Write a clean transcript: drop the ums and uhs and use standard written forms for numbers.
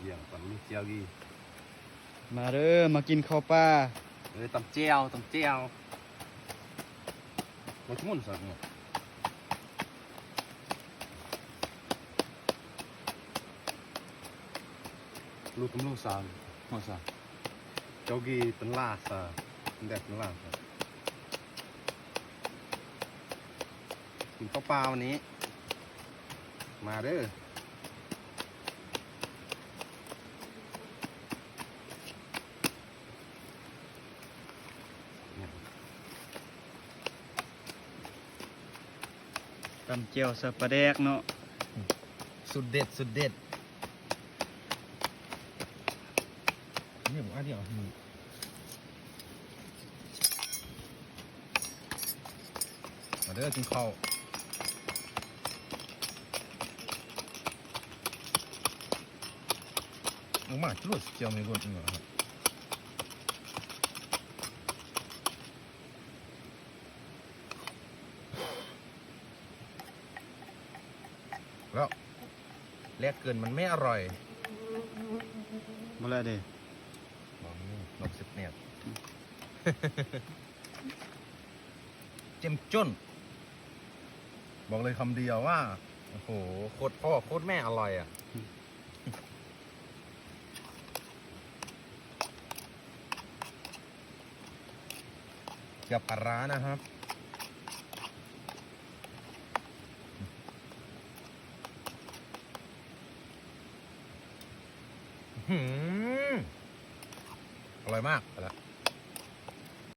อย่างตำลูกเจียวกีมาเด้อมากินข้าวปลาตำเจียวมันทุ่นสักเนี่ยลูกตำลูกสาวหัวสาวเจ้ากีเป็นลาสาเป็นแดดเป็นลาสากินข้าวปลาวันนี้มาเด้อตำเจียวใส่ปลาแดกเนาะสุดเด็ดนี่ผมเดียวมาเด้อกินข้าวมาจุดเจียวไม่กดเหรอครับแล้วแลกเกินมันไม่อร่อยมาแล้วเด้นกสิบเนี่ยเจ้มจ้นบอกเลยคำเดียวว่าโอ้โหโคตรพ่อโคตรแม่อร่อยอ่ะกับปลาร้านะครับอร่อยมากไปละ